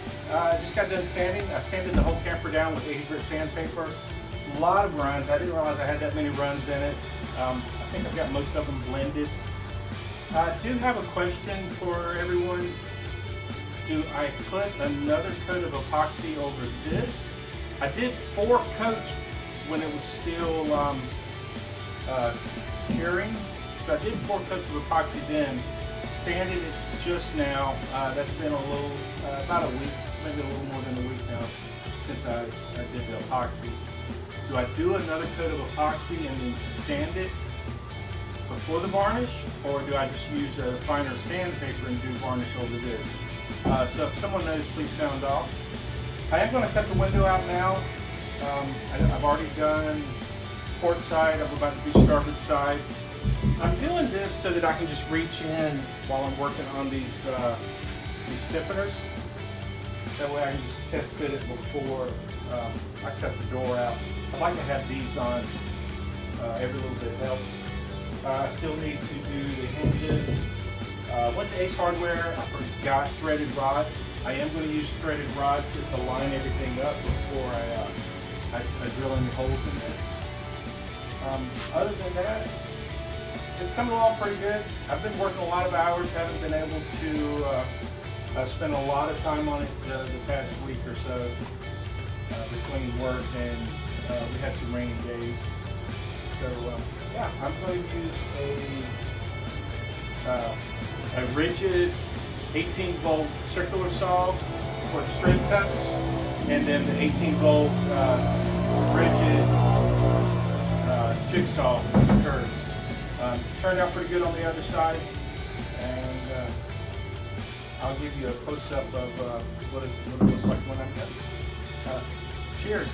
guys, I just got done sanding. I sanded the whole camper down with 80 grit sandpaper. A lot of runs. I didn't realize I had that many runs in it. I think I've got most of them blended. I do have a question for everyone. Do I put another coat of epoxy over this? I did 4 coats when it was still curing. So I did 4 coats of epoxy then. Sanded it just now. That's been a little, about a week, maybe a little more than a week now since I did the epoxy. Do I do another coat of epoxy and then sand it before the varnish, or do I just use a finer sandpaper and do varnish over this? So if someone knows, please sound off. I am going to cut the window out now. I've already done port side. I'm about to do starboard side. I'm doing this so that I can just reach in while I'm working on these stiffeners. That way I can just test fit it before I cut the door out. I like to have these on. Every little bit helps. I still need to do the hinges. Went to Ace Hardware. I forgot threaded rod. I am going to use threaded rod just to line everything up before I drill any holes in this. Other than that, it's coming along pretty good. I've been working a lot of hours, haven't been able to spend a lot of time on it the past week or so between work and we had some rainy days. So yeah, I'm going to use a rigid 18-volt circular saw for the straight cuts, and then the 18-volt rigid jigsaw for the curves. Turned out pretty good on the other side, and I'll give you a close-up of what it looks like when I'm done. Cheers.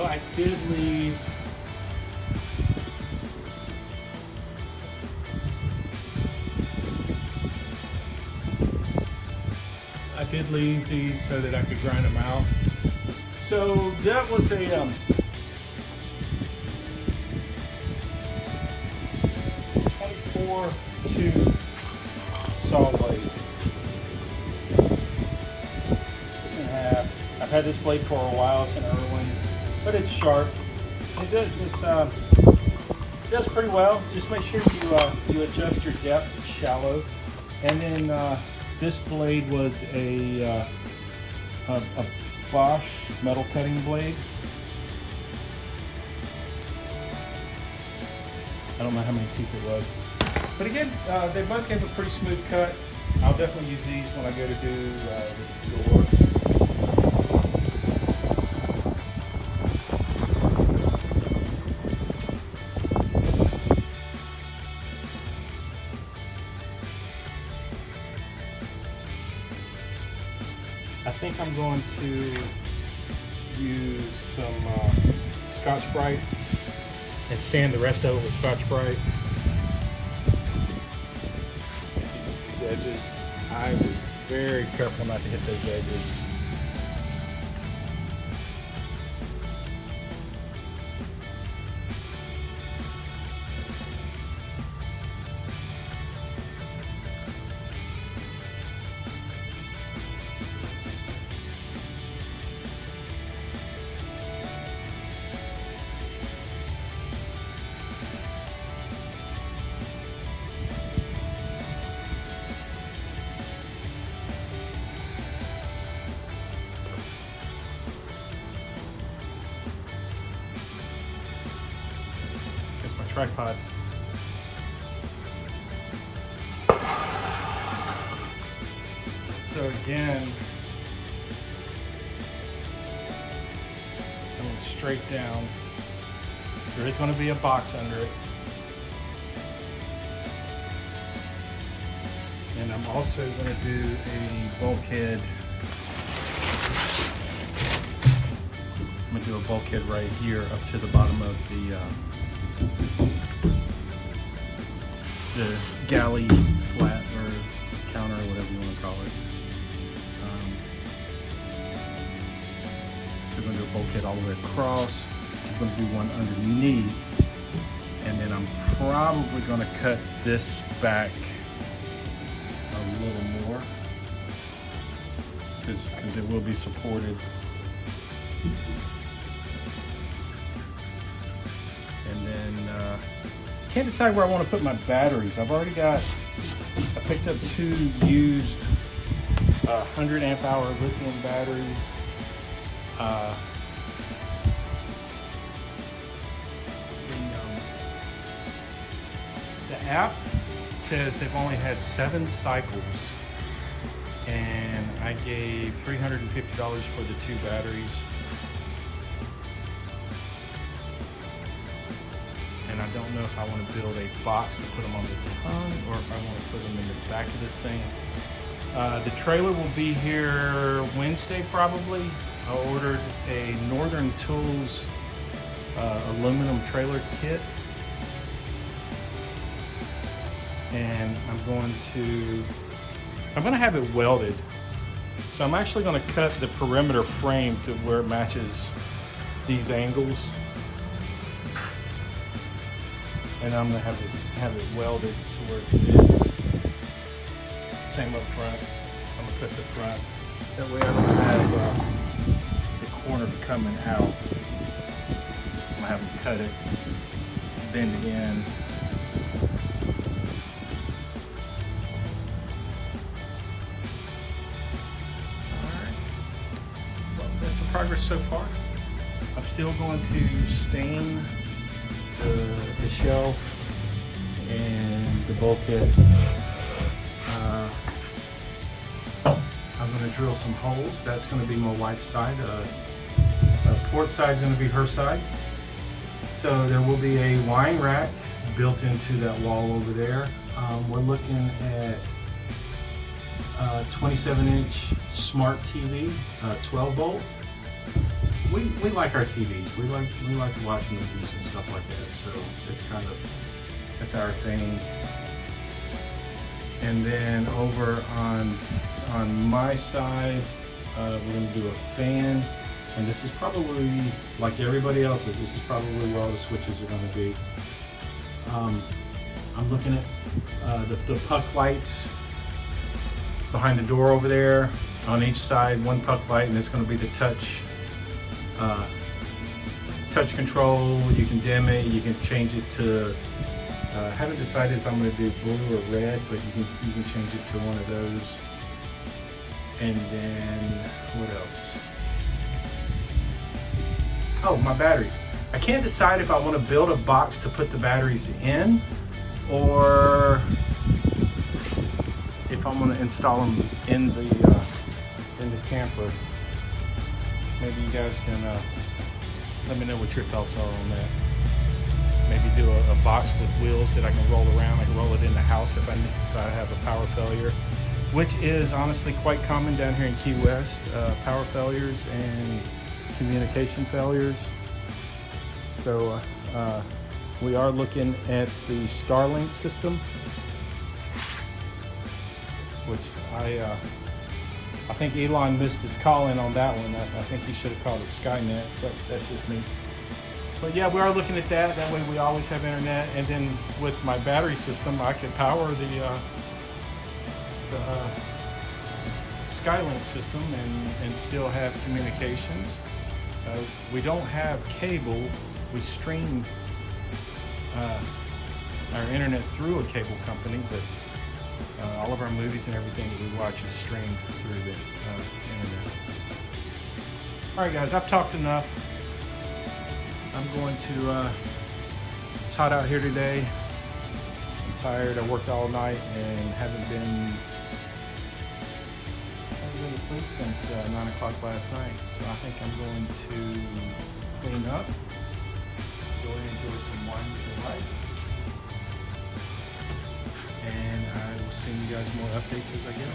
I did leave these so that I could grind them out. So that was a 24 tooth saw blade. 6.5. I've had this blade for a while. It's an Irwin, but it's sharp. It does pretty well. Just make sure you adjust your depth shallow. And then this blade was a Bosch metal cutting blade. I don't know how many teeth it was, but again, they both gave a pretty smooth cut. I'll definitely use these when I go to do the door. I think I'm going to use some Scotch-Brite and sand the rest of it with Scotch-Brite. These edges, I was very careful not to hit those edges. Tripod. So again, going straight down. There is going to be a box under it. And I'm also going to do a bulkhead. I'm going to do a bulkhead right here up to the bottom of the galley flat or counter or whatever you want to call it. So we're going to do a bulkhead all the way across. I'm going to do one underneath, and then I'm probably going to cut this back a little more because it will be supported. Can't decide where I want to put my batteries. I picked up 2 used 100 amp hour lithium batteries. The app says they've only had 7 cycles, and I gave $350 for the 2 batteries. And I don't know if I want to build a box to put them on the tongue or if I want to put them in the back of this thing. The trailer will be here Wednesday probably. I ordered a Northern Tools aluminum trailer kit. And I'm going to have it welded. So I'm actually going to cut the perimeter frame to where it matches these angles. And I'm going to have it welded to where it fits. Same up front. I'm going to cut the front. That way I don't have the corner coming out. I'm going to have them cut it, bend it in. Alright. Well, best of progress so far. I'm still going to stain the shelf and the bulkhead. I'm going to drill some holes. That's going to be my wife's side. Port side's going to be her side. So there will be a wine rack built into that wall over there. We're looking at 27-inch smart TV, 12 volt. we like our TVs. We like to watch movies and stuff like that. So it's that's our thing. And then over on my side, we're going to do a fan. And this is probably, like everybody else's, this is probably where all the switches are going to be. I'm looking at the puck lights behind the door over there. On each side, one puck light, and it's going to be the touch control. You can dim it. You can change it to. I haven't decided if I'm going to do blue or red, but you can change it to one of those. And then what else? Oh, my batteries. I can't decide if I want to build a box to put the batteries in, or if I'm going to install them in the camper. Maybe you guys can let me know what your thoughts are on that. Maybe do a box with wheels that I can roll around. I can roll it in the house if I have a power failure, which is honestly quite common down here in Key West. Power failures and communication failures. So we are looking at the Starlink system, which I think Elon missed his calling on that one. I think he should have called it Skynet, but that's just me. But yeah, we are looking at that. That way we always have internet. And then with my battery system, I could power the Skylink system and still have communications. We don't have cable. We stream our internet through a cable company, but all of our movies and everything that we watch is streamed through the internet. All right, guys, I've talked enough. I'm going to. It's hot out here today. I'm tired. I worked all night and haven't been to sleep since 9 o'clock last night. So I think I'm going to clean up, go and enjoy some wine with the wife, and I will send you guys more updates as I go.